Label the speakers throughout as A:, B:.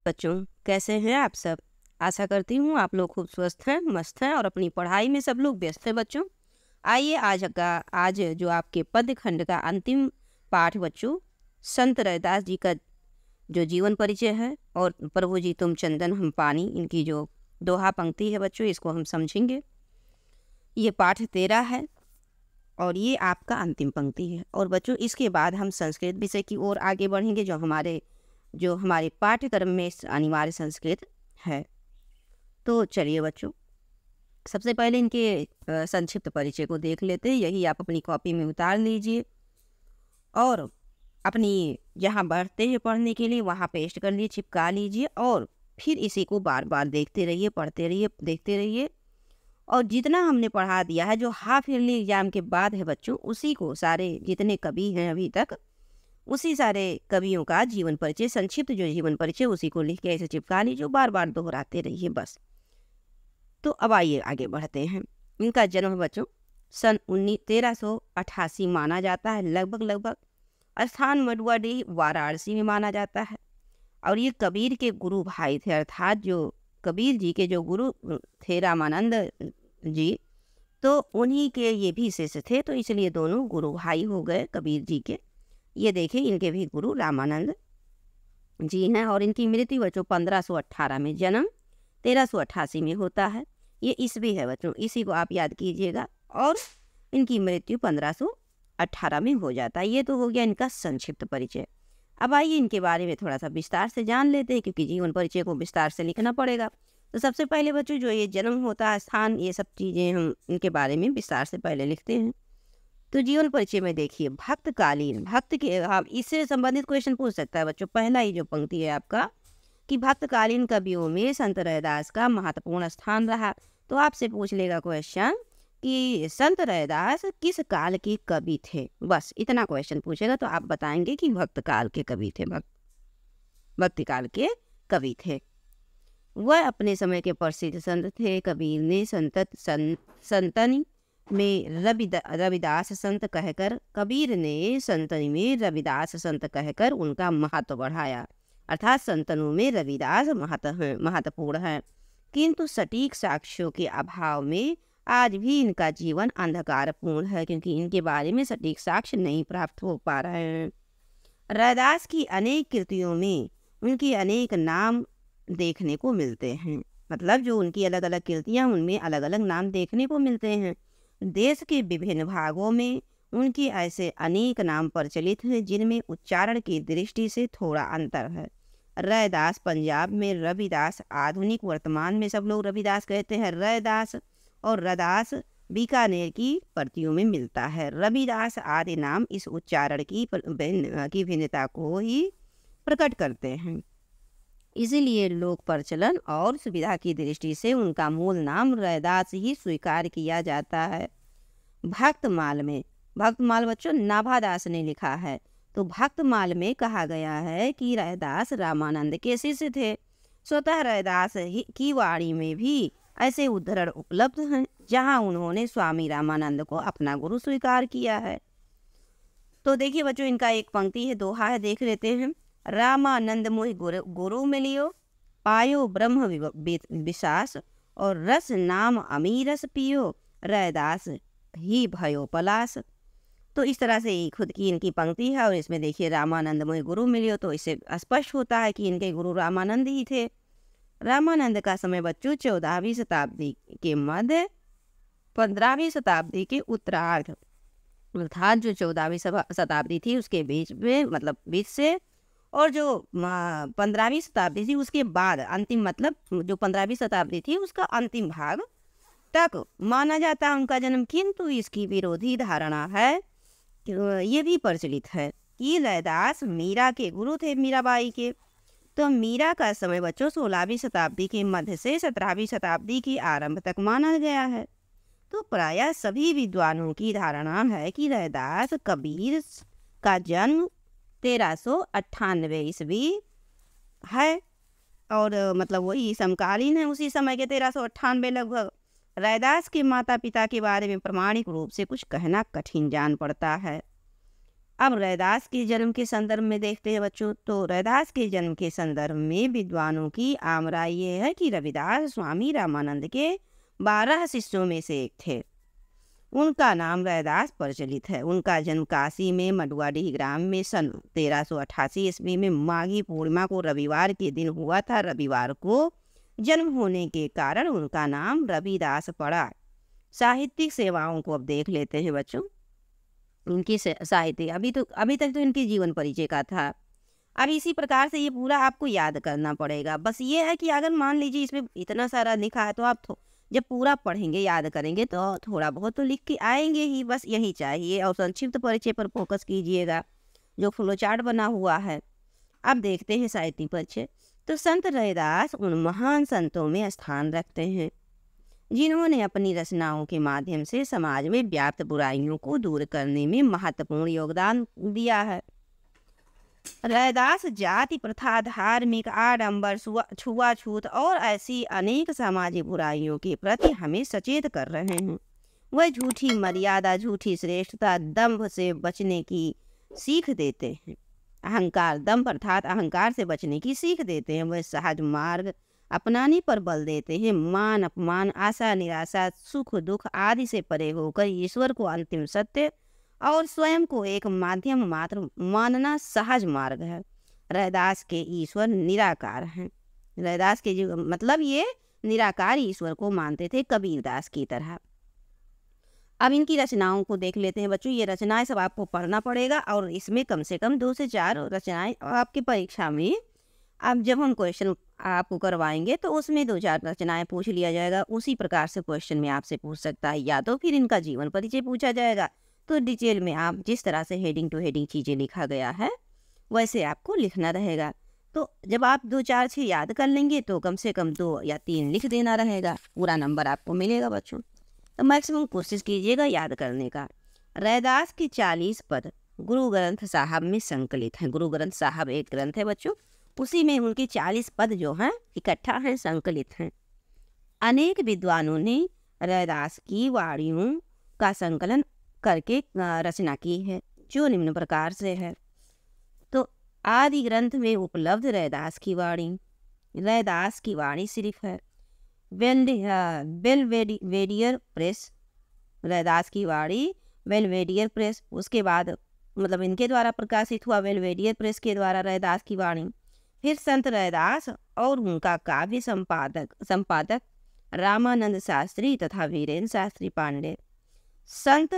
A: बच्चों, कैसे हैं आप सब? आशा करती हूँ आप लोग खूब स्वस्थ हैं, मस्त हैं और अपनी पढ़ाई में सब लोग व्यस्त हैं बच्चों। आइए आज जो आपके पद्य खंड का अंतिम पाठ बच्चों, संत रैदास जी का जो जीवन परिचय है और प्रभु जी तुम चंदन हम पानी, इनकी जो दोहा पंक्ति है बच्चों, इसको हम समझेंगे। ये पाठ 13 है और ये आपका अंतिम पंक्ति है। और बच्चों इसके बाद हम संस्कृत विषय की ओर आगे बढ़ेंगे, जो हमारे पाठ्यक्रम में अनिवार्य संस्कृत है। तो चलिए बच्चों, सबसे पहले इनके संक्षिप्त परिचय को देख लेते हैं। यही आप अपनी कॉपी में उतार लीजिए और अपनी जहाँ बैठते हैं पढ़ने के लिए वहाँ पेस्ट कर लीजिए, चिपका लीजिए और फिर इसी को बार बार देखते रहिए, पढ़ते रहिए, देखते रहिए। और जितना हमने पढ़ा दिया है जो हाफ ईयरली एग्जाम के बाद है बच्चों, उसी को सारे जितने कवि हैं अभी तक, उसी सारे कवियों का जीवन परिचय, संक्षिप्त जो जीवन परिचय, उसी को लिख के ऐसे चिपका लीजिए, बार बार दोहराते रहिए बस। तो अब आइए आगे बढ़ते हैं। इनका जन्म बच्चों सन 1388 माना जाता है, लगभग। स्थान मडुआडीह वाराणसी में माना जाता है। और ये कबीर के गुरु भाई थे, अर्थात जो कबीर जी के जो गुरु थे रामानंद जी, तो उन्हीं के ये भी शिष्य थे, तो इसलिए दोनों गुरु भाई हो गए कबीर जी के। ये देखिए इनके भी गुरु रामानंद जी हैं। और इनकी मृत्यु बच्चों 1518 में, जन्म 1388 में होता है। ये ईस्वी है बच्चों, इसी को आप याद कीजिएगा। और इनकी मृत्यु 1518 में हो जाता है। ये तो हो गया इनका संक्षिप्त परिचय। अब आइए इनके बारे में थोड़ा सा विस्तार से जान लेते हैं, क्योंकि जीवन परिचय को विस्तार से लिखना पड़ेगा। तो सबसे पहले बच्चों जो ये जन्म होता है, स्थान, ये सब चीज़ें हम इनके बारे में विस्तार से पहले लिखते हैं। तो जीवन परिचय में देखिए, भक्तकालीन, भक्त के, हाँ, इससे संबंधित क्वेश्चन पूछ सकता है बच्चों। पहला ही जो पंक्ति है आपका कि भक्तकालीन कवियों में संत रैदास का महत्वपूर्ण स्थान रहा। तो आपसे पूछ लेगा क्वेश्चन कि संत रैदास किस काल के कवि थे, बस इतना क्वेश्चन पूछेगा। तो आप बताएंगे कि भक्त काल के कवि थे, भक्ति काल के कवि थे। वह अपने समय के प्रसिद्ध संत थे। कबीर ने संतनी में रविदास संत कहकर, कबीर ने संतनी में रविदास संत कहकर उनका महत्व बढ़ाया, अर्थात संतनों में रविदास महत्वपूर्ण है। किंतु सटीक साक्ष्यों के अभाव में आज भी इनका जीवन अंधकारपूर्ण है, क्योंकि इनके बारे में सटीक साक्ष्य नहीं प्राप्त हो पा रहे हैं। रैदास की अनेक कृतियों में उनके अनेक नाम देखने को मिलते हैं, मतलब जो उनकी अलग अलग कृतियाँ, उनमें अलग अलग नाम देखने को मिलते हैं। देश के विभिन्न भागों में उनके ऐसे अनेक नाम प्रचलित हैं जिनमें उच्चारण की दृष्टि से थोड़ा अंतर है। रैदास पंजाब में, रविदास आधुनिक वर्तमान में सब लोग रविदास कहते हैं, रैदास, और रदास बीकानेर की प्रतियों में मिलता है। रविदास आदि नाम इस उच्चारण की भिन्नता को ही प्रकट करते हैं। इसीलिए लोक प्रचलन और सुविधा की दृष्टि से उनका मूल नाम रैदास ही स्वीकार किया जाता है। भक्तमाल में, भक्तमाल बच्चों नाभादास ने लिखा है, तो भक्तमाल में कहा गया है कि रैदास रामानंद के शिष्य थे। स्वतः रैदास की वाणी में भी ऐसे उद्धरण उपलब्ध हैं जहां उन्होंने स्वामी रामानंद को अपना गुरु स्वीकार किया है। तो देखिए बच्चों, इनका एक पंक्ति है, दोहा है, देख लेते हैं। रामानंद मोहि गुरु मिलियो, पायो ब्रह्म विशास, और रस नाम अमीरस पियो, रैदास ही भयो पलास। तो इस तरह से खुद की इनकी पंक्ति है। और इसमें देखिए रामानंद मोहि गुरु मिलियो, तो इससे स्पष्ट होता है कि इनके गुरु रामानंद ही थे। रामानंद का समय बच्चों 14वीं शताब्दी के मध्य, 15वीं शताब्दी के उत्तरार्ध, अर्थात जो 14वीं शताब्दी थी उसके बीच में, मतलब बीच से, और जो 15वीं शताब्दी थी उसके बाद, अंतिम, मतलब जो 15वीं शताब्दी थी उसका अंतिम भाग तक माना जाता है उनका जन्म। किंतु इसकी विरोधी धारणा है, ये भी प्रचलित है कि रैदास मीरा के गुरु थे, मीराबाई के। तो मीरा का समय बच्चों 16वीं शताब्दी के मध्य से 17वीं शताब्दी के आरंभ तक माना गया है। तो प्रायः सभी विद्वानों की धारणा है कि रैदास कबीर का जन्म 1398 ईस्वी है, और मतलब वही समकालीन है उसी समय के 1398 लगभग। रैदास के माता पिता के बारे में प्रामाणिक रूप से कुछ कहना कठिन जान पड़ता है। अब रैदास के जन्म के संदर्भ में देखते हैं बच्चों। तो रैदास के जन्म के संदर्भ में विद्वानों की आमराई ये है कि रविदास स्वामी रामानंद के 12 शिष्यों में से एक थे। उनका नाम रैदास प्रचलित है। उनका जन्म काशी में मडुआडीह ग्राम में सन 1388 ईस्वी में माघी पूर्णिमा को रविवार के दिन हुआ था। रविवार को जन्म होने के कारण उनका नाम रविदास पड़ा। साहित्यिक सेवाओं को अब देख लेते हैं बच्चों। इनकी साहित्य अभी तक तो इनके जीवन परिचय का था। अब इसी प्रकार से ये पूरा आपको याद करना पड़ेगा। बस ये है कि अगर मान लीजिए इसमें इतना सारा लिखा है तो आप जब पूरा पढ़ेंगे याद करेंगे तो थोड़ा बहुत तो लिख के आएंगे ही, बस यही चाहिए। और संक्षिप्त परिचय पर फोकस कीजिएगा जो फ्लो चार्ट बना हुआ है। अब देखते हैं साहित्य परिचय। तो संत रैदास उन महान संतों में स्थान रखते हैं जिन्होंने अपनी रचनाओं के माध्यम से समाज में व्याप्त बुराइयों को दूर करने में महत्वपूर्ण योगदान दिया है। रैदास जाति प्रथा, धार्मिक आडंबर, छुआछूत और ऐसी अनेक सामाजिक बुराइयों के प्रति हमें सचेत कर रहे हैं। वह झूठी मर्यादा, झूठी श्रेष्ठता, दंभ से बचने की सीख देते हैं। अहंकार, दंभ अर्थात अहंकार से बचने की सीख देते हैं। वह सहज मार्ग अपनाने पर बल देते हैं। मान अपमान, आशा निराशा, सुख दुख आदि से परे होकर ईश्वर को अंतिम सत्य और स्वयं को एक माध्यम मात्र मानना सहज मार्ग है। रैदास के ईश्वर निराकार हैं। रैदास के जो मतलब ये निराकार ईश्वर को मानते थे, कबीरदास की तरह। अब इनकी रचनाओं को देख लेते हैं बच्चों। ये रचनाएं सब आपको पढ़ना पड़ेगा और इसमें कम से कम 2 से 4 रचनाएं आपकी परीक्षा में अब जब हम क्वेश्चन आपको करवाएंगे तो उसमें 2-4 रचनाएं पूछ लिया जाएगा। उसी प्रकार से क्वेश्चन में आपसे पूछ सकता है, या तो फिर इनका जीवन परिचय पूछा जाएगा। तो डिटेल में आप जिस तरह से हेडिंग टू हेडिंग चीज़ें लिखा गया है वैसे आपको लिखना रहेगा। तो जब आप 2-4 चीज़ याद कर लेंगे तो कम से कम 2 या 3 लिख देना रहेगा, पूरा नंबर आपको मिलेगा बच्चों। तो मैक्सिमम कोशिश कीजिएगा याद करने का। रैदास के 40 पद गुरु ग्रंथ साहब में संकलित हैं। गुरु ग्रंथ साहब एक ग्रंथ है बच्चों, उसी में उनके 40 पद जो हैं इकट्ठा हैं, संकलित हैं। अनेक विद्वानों ने रैदास की वाणियों का संकलन करके रचना की है जो निम्न प्रकार से है। तो आदि ग्रंथ में उपलब्ध रैदास की वाणी, रैदास की वाणी सिर्फ है। बेलवेडियर प्रेस, रैदास की वाणी बेलवेडियर प्रेस, उसके बाद मतलब इनके द्वारा प्रकाशित हुआ बेलवेडियर प्रेस के द्वारा रैदास की वाणी। फिर संत रैदास और उनका काव्य संपादक रामानंद शास्त्री तथा वीरेंद्र शास्त्री पांडे। संत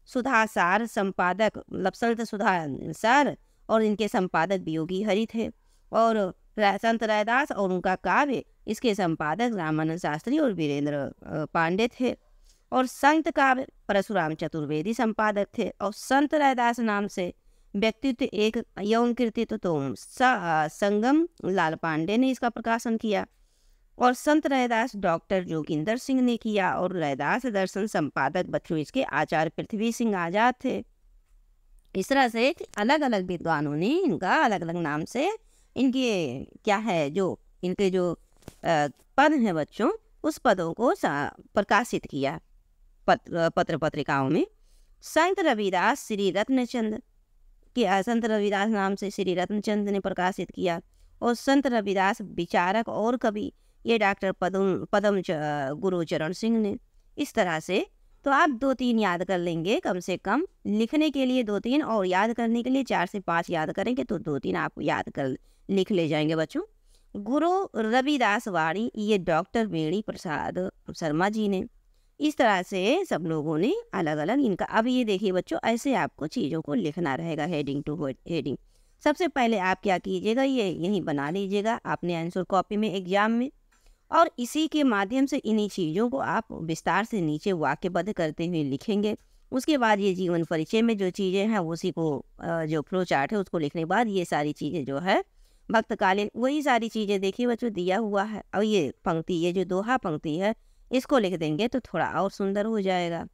A: सुधासार संपादक मतलब संत सुधासार और इनके संपादक वियोगी हरि थे। और संत रैदास और उनका काव्य इसके संपादक रामानंद शास्त्री और वीरेंद्र पांडे थे। और संत काव्य परशुराम चतुर्वेदी संपादक थे। और संत रैदास नाम से व्यक्तित्व एक यौन कृतित्व तो संगम लाल पांडे ने इसका प्रकाशन किया। और संत रैदास डॉक्टर जोगिंदर सिंह ने किया। और रैदास दर्शन संपादक बच्चों इसके आचार्य पृथ्वी सिंह आजाद थे। इस तरह से अलग अलग विद्वानों ने इनका अलग अलग नाम से इनके क्या है जो इनके जो पद हैं बच्चों उस पदों को प्रकाशित किया पत्र पत्रिकाओं में। संत रविदास श्री रत्नचंद के संत रविदास नाम से श्री रत्नचंद ने प्रकाशित किया। और संत रविदास विचारक और कवि ये डॉक्टर पदम गुरुचरण सिंह ने। इस तरह से तो आप 2-3 याद कर लेंगे कम से कम, लिखने के लिए 2-3 और याद करने के लिए 4 से 5 याद करेंगे तो 2-3 आप याद कर लिख ले जाएंगे बच्चों। गुरु रविदास वाणी ये डॉक्टर वेणी प्रसाद शर्मा जी ने। इस तरह से सब लोगों ने अलग अलग इनका। अब ये देखिए बच्चों, ऐसे आपको चीज़ों को लिखना रहेगा हेडिंग टू हेडिंग। सबसे पहले आप क्या कीजिएगा, ये यहीं बना लीजिएगा अपने आंसर कॉपी में एग्जाम में। और इसी के माध्यम से इन्हीं चीज़ों को आप विस्तार से नीचे वाक्यबद्ध करते हुए लिखेंगे। उसके बाद ये जीवन परिचय में जो चीज़ें हैं उसी को जो फ्लो चार्ट है उसको लिखने के बाद ये सारी चीज़ें जो है भक्तकालीन वही सारी चीज़ें देखिए बच्चों दिया हुआ है। और ये पंक्ति, ये जो दोहा पंक्ति है इसको लिख देंगे तो थोड़ा और सुंदर हो जाएगा।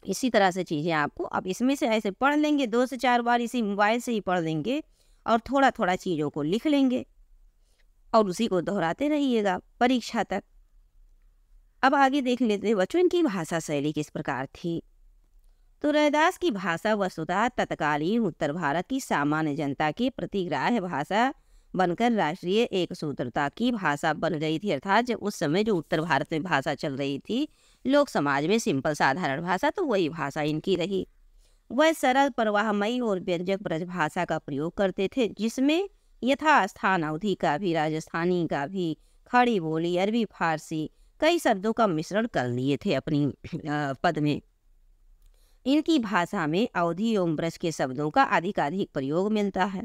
A: इसी तरह से चीज़ें आपको अब इसमें से ऐसे पढ़ लेंगे 2 से 4 बार, इसी मोबाइल से ही पढ़ लेंगे और थोड़ा थोड़ा चीज़ों को लिख लेंगे और उसी को दोहराते रहिएगा परीक्षा तक। अब आगे देख लेते हैं बच्चों इनकी भाषा शैली किस प्रकार थी। तो रैदास की भाषा वस्तुतः तत्कालीन उत्तर भारत की सामान्य जनता की प्रतिग्राह्य भाषा बनकर राष्ट्रीय एक सूत्रता की भाषा बन गई थी। अर्थात जब उस समय जो उत्तर भारत में भाषा चल रही थी, लोक समाज में सिंपल साधारण भाषा, तो वही भाषा इनकी रही। वह सरल प्रवाहमयी और व्यंजक ब्रज भाषा का प्रयोग करते थे, जिसमें यथास्थान अवधि का भी, राजस्थानी का भी, खड़ी बोली, अरबी, फारसी कई शब्दों का मिश्रण कर लिए थे अपनी पद में। इनकी भाषा में अवधि एवं ब्रज के शब्दों का अधिकाधिक प्रयोग मिलता है।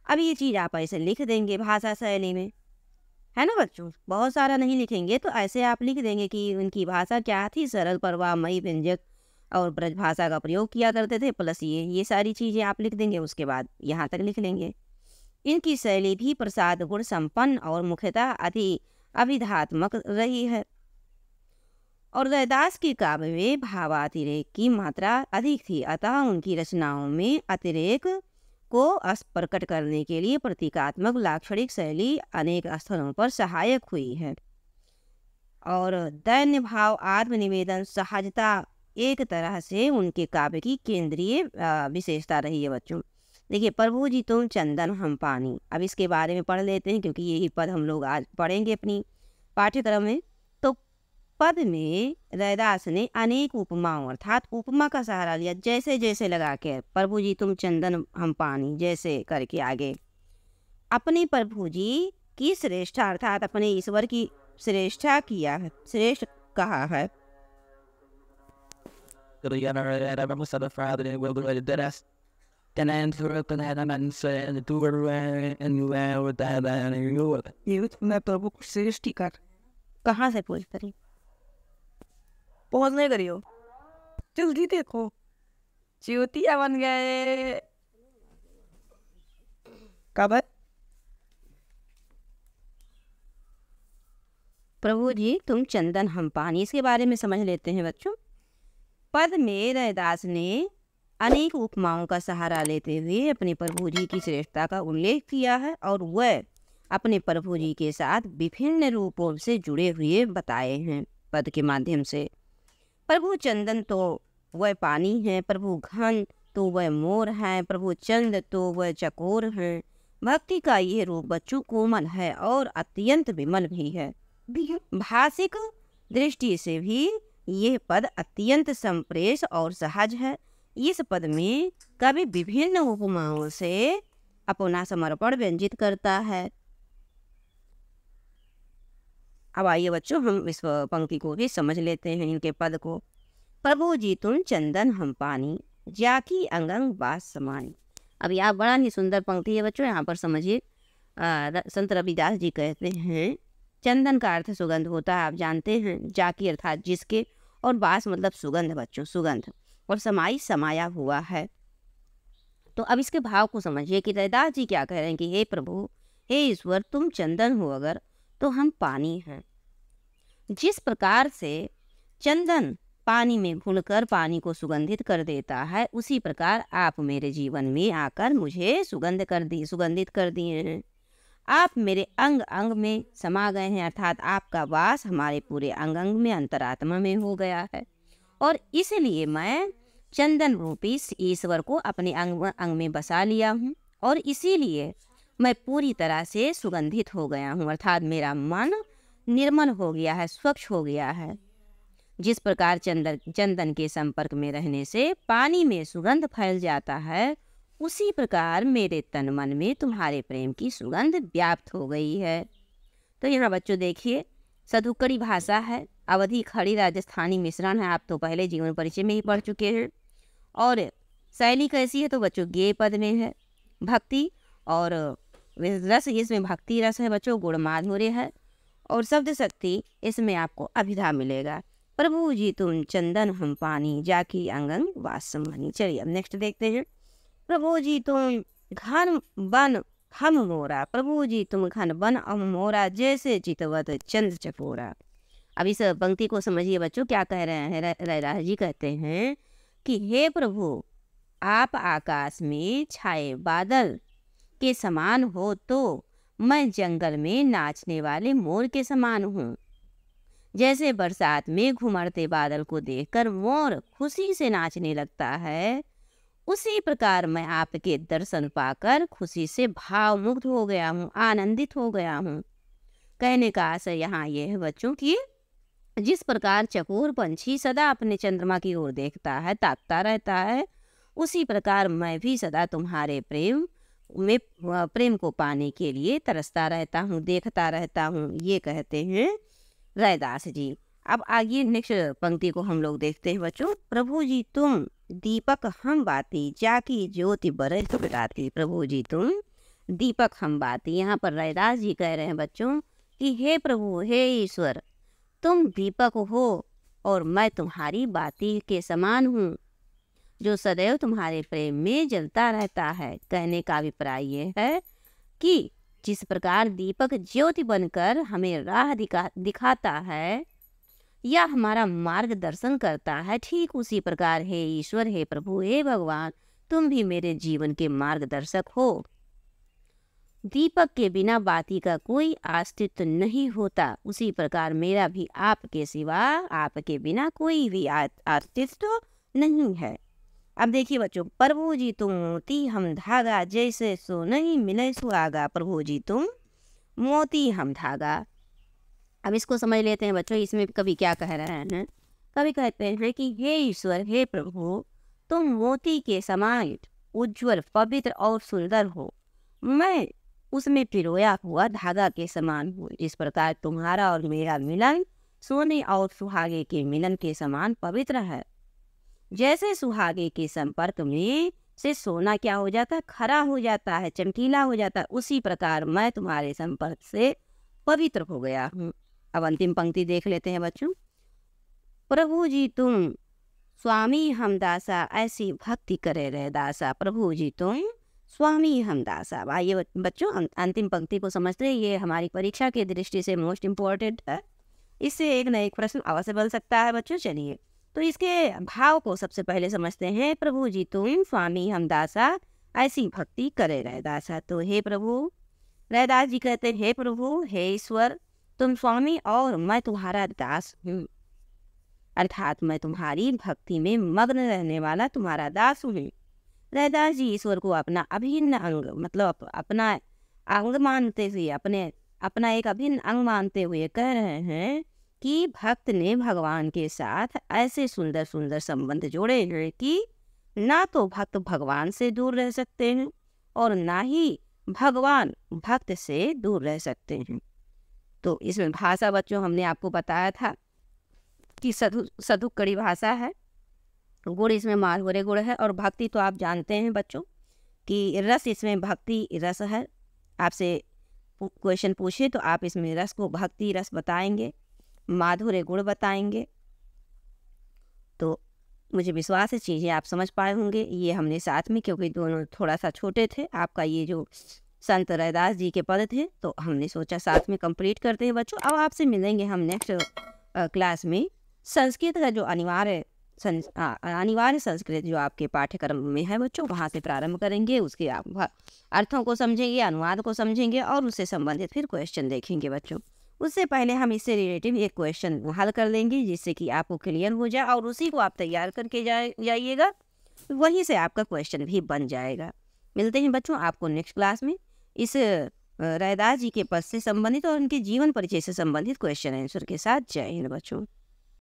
A: अब ये चीज आप ऐसे लिख देंगे भाषा शैली में, है ना बच्चों। बहुत सारा नहीं लिखेंगे, तो ऐसे आप लिख देंगे कि उनकी भाषा क्या थी, सरल प्रवाहमयी व्यंजक और ब्रज भाषा का प्रयोग किया करते थे, प्लस ये सारी चीजें आप लिख देंगे। उसके बाद यहाँ तक लिख लेंगे। इनकी शैली भी प्रसाद गुण संपन्न और मुख्यतः अति अभिधात्मक रही है। और रैदास के काव्य में भावातिरेक की मात्रा अधिक थी, अतः उनकी रचनाओं में अतिरेक को प्रकट करने के लिए प्रतीकात्मक लाक्षणिक शैली अनेक स्थलों पर सहायक हुई है। और दैन्य भाव, आत्मनिवेदन, सहजता एक तरह से उनके काव्य की केंद्रीय विशेषता रही है बच्चों। देखिए, प्रभु जी तुम चंदन हम पानी, अब इसके बारे में पढ़ लेते हैं, क्योंकि यही पद हम लोग आज पढ़ेंगे अपनी पाठ्यक्रम में। तो पद में रैदास ने अनेक उपमाओं अर्थात उपमा का सहारा लिया, जैसे जैसे लगा के, प्रभु जी तुम चंदन हम पानी जैसे करके आगे अपने प्रभु जी की श्रेष्ठा अर्थात अपने ईश्वर की श्रेष्ठा किया है, श्रेष्ठ कहा है।
B: श्रेष्ठी कर
A: कहाँ से पूछ करी,
B: पहुंच नहीं करियो, जल्दी देखो ज्योतिया बन गए। कब है?
A: प्रभु जी तुम चंदन हम पानी, इसके बारे में समझ लेते हैं बच्चों। पद में रैदास ने अनेक उपमाओं का सहारा लेते हुए अपने प्रभु जी की श्रेष्ठता का उल्लेख किया है, और वह अपने प्रभु जी के साथ विभिन्न रूपों से जुड़े हुए बताए हैं पद के माध्यम से। प्रभु चंदन तो वह पानी है, प्रभु घन तो वह मोर है, प्रभु चंद तो वह चकोर है। भक्ति का यह रूप बच्चों कोमल है और अत्यंत विमल भी है। भाषिक दृष्टि से भी यह पद अत्यंत संप्रेष और सहज है। इस पद में कवि विभिन्न उपमाओं से अपना समर्पण व्यंजित करता है। अब आइए बच्चों हम इस पंक्ति को भी समझ लेते हैं, इनके पद को। प्रभु जी तुम चंदन हम पानी, जाकी अंगंग बास समानी। अब यह बड़ा ही सुंदर पंक्ति है बच्चों। यहाँ पर समझिए, संत रविदास जी कहते हैं चंदन का अर्थ सुगंध होता है, आप जानते हैं। जाकी अर्थात जिसके, और बास मतलब सुगंध बच्चों, सुगंध, और समाई समाया हुआ है। तो अब इसके भाव को समझिए कि रैदास जी क्या कह रहे हैं कि हे प्रभु, हे ईश्वर, तुम चंदन हो अगर, तो हम पानी हैं। जिस प्रकार से चंदन पानी में घुलकर पानी को सुगंधित कर देता है, उसी प्रकार आप मेरे जीवन में आकर मुझे सुगंधित कर दिए हैं। आप मेरे अंग अंग में समा गए हैं, अर्थात आपका वास हमारे पूरे अंग अंग में, अंतरात्मा में हो गया है। और इसलिए मैं चंदन रूपी ईश्वर को अपने अंग अंग में बसा लिया हूँ, और इसीलिए मैं पूरी तरह से सुगंधित हो गया हूँ, अर्थात मेरा मन निर्मल हो गया है, स्वच्छ हो गया है। जिस प्रकार चंदन के संपर्क में रहने से पानी में सुगंध फैल जाता है, उसी प्रकार मेरे तन मन में तुम्हारे प्रेम की सुगंध व्याप्त हो गई है। तो यहाँ बच्चों देखिए, सदुक्कड़ी भाषा है, अवधी, खड़ी, राजस्थानी मिश्रण है। आप तो पहले जीवन परिचय में ही पढ़ चुके हैं। और शैली कैसी है, तो बच्चों गे पद में है, भक्ति और रस, इसमें भक्ति रस है बच्चों, गुण माधुर्य है, और शब्द शक्ति इसमें आपको अभिधा मिलेगा। प्रभु जी तुम चंदन हम पानी, जाकी अंगन वास समानी। चलिए अब नेक्स्ट देखते हैं। प्रभु जी तुम घन बन हम मोरा, प्रभु जी तुम घन बन हम मोरा, जैसे चितवत चंद चकोरा। अब इस पंक्ति को समझिए बच्चों, क्या कह रहे हैं रैदास जी। कहते हैं कि हे प्रभु, आप आकाश में छाए बादल के समान हो, तो मैं जंगल में नाचने वाले मोर के समान हूँ। जैसे बरसात में घुमड़ते बादल को देखकर मोर खुशी से नाचने लगता है, उसी प्रकार मैं आपके दर्शन पाकर खुशी से भावमुग्ध हो गया हूँ, आनंदित हो गया हूँ। कहने का आशय यहाँ ये है बच्चों कि जिस प्रकार चकोर पंछी सदा अपने चंद्रमा की ओर देखता है, ताकता रहता है, उसी प्रकार मैं भी सदा तुम्हारे प्रेम को पाने के लिए तरसता रहता हूँ, देखता रहता हूँ। ये कहते हैं रैदास जी। अब आगे नेक्स्ट पंक्ति को हम लोग देखते हैं बच्चों। प्रभु जी तुम दीपक हम बाती, जाकी ज्योति बरस सुखदाती। प्रभु जी तुम दीपक हम बाती। यहाँ पर रैदास जी कह रहे हैं बच्चों कि हे प्रभु, हे ईश्वर, तुम दीपक हो और मैं तुम्हारी बाती के समान हूँ, जो सदैव तुम्हारे प्रेम में जलता रहता है। कहने का अभिप्राय ये है कि जिस प्रकार दीपक ज्योति बनकर हमें राह दिखाता है या हमारा मार्गदर्शन करता है, ठीक उसी प्रकार हे ईश्वर, हे प्रभु, हे भगवान, तुम भी मेरे जीवन के मार्गदर्शक हो। दीपक के बिना बाती का कोई अस्तित्व नहीं होता, उसी प्रकार मेरा भी आपके सिवा, आपके बिना कोई भी अस्तित्व नहीं है। अब देखिए बच्चों, प्रभु जी तुम मोती हम धागा, जैसे सो नहीं मिले सुहागा। प्रभु जी तुम मोती हम धागा। अब इसको समझ लेते हैं बच्चों, इसमें कवि क्या कह रहे हैं। कवि कहते हैं कि हे ईश्वर, हे प्रभु, तुम मोती के समान उज्ज्वल, पवित्र और सुंदर हो, मैं उसमें पिरोया हुआ धागा के समान हूँ। इस प्रकार तुम्हारा और मेरा मिलन सोने और सुहागे के मिलन के समान पवित्र है। जैसे सुहागे के संपर्क में से सोना क्या हो जाता है, खरा हो जाता है, चमकीला हो जाता है, उसी प्रकार मैं तुम्हारे संपर्क से पवित्र हो गया हूँ। अब अंतिम पंक्ति देख लेते हैं बच्चों। प्रभु जी तुम स्वामी हम दासा, ऐसी भक्ति करे रहे दासा। प्रभु जी तुम स्वामी हम दासा। आइए बच्चों अंतिम पंक्ति को समझते हैं, ये हमारी परीक्षा की दृष्टि से मोस्ट इम्पोर्टेंट है। इससे एक न एक प्रश्न अवश्य बन सकता है बच्चों। चलिए तो इसके भाव को सबसे पहले समझते हैं। प्रभु जी तुम स्वामी हम दासा, ऐसी भक्ति करे रहे दासा। तो हे प्रभु, रैदास जी कहते हैं हे प्रभु, हे ईश्वर, तुम स्वामी और मैं तुम्हारा दास हूँ, अर्थात मैं तुम्हारी भक्ति में मग्न रहने वाला तुम्हारा दास हूँ। रैदास जी ईश्वर को अपना अभिन्न अंग, मतलब अपना अंग मानते हुए, अपना एक अभिन्न अंग मानते हुए कह रहे हैं कि भक्त ने भगवान के साथ ऐसे सुंदर सुंदर संबंध जोड़े हैं कि ना तो भक्त भगवान से दूर रह सकते हैं और ना ही भगवान भक्त से दूर रह सकते हैं। तो इसमें भाषा बच्चों हमने आपको बताया था कि सधु कड़ी भाषा है, गुण इसमें माधुर्य गुण है, और भक्ति तो आप जानते हैं बच्चों कि रस इसमें भक्ति रस है। आपसे क्वेश्चन पूछे तो आप इसमें रस को भक्ति रस बताएंगे, माधुर्य गुण बताएंगे। तो मुझे विश्वास है चीज़ें आप समझ पाए होंगे। ये हमने साथ में, क्योंकि दोनों थोड़ा सा छोटे थे, आपका ये जो संत रैदास जी के पद थे, तो हमने सोचा साथ में कंप्लीट करते हैं बच्चों। अब आपसे मिलेंगे हम नेक्स्ट क्लास में संस्कृत का जो अनिवार्य संस्कृत जो आपके पाठ्यक्रम में है बच्चों, वहाँ से प्रारंभ करेंगे। उसके आप अर्थों को समझेंगे, अनुवाद को समझेंगे और उससे संबंधित फिर क्वेश्चन देखेंगे बच्चों। उससे पहले हम इससे रिलेटिव एक क्वेश्चन हल कर लेंगे जिससे कि आपको क्लियर हो जाए, और उसी को आप तैयार करके जाइएगा, वहीं से आपका क्वेश्चन भी बन जाएगा। मिलते हैं बच्चों आपको नेक्स्ट क्लास में इस रैदास जी के पद से संबंधित और उनके जीवन परिचय से संबंधित क्वेश्चन आंसर के साथ। जय हिंद बच्चों।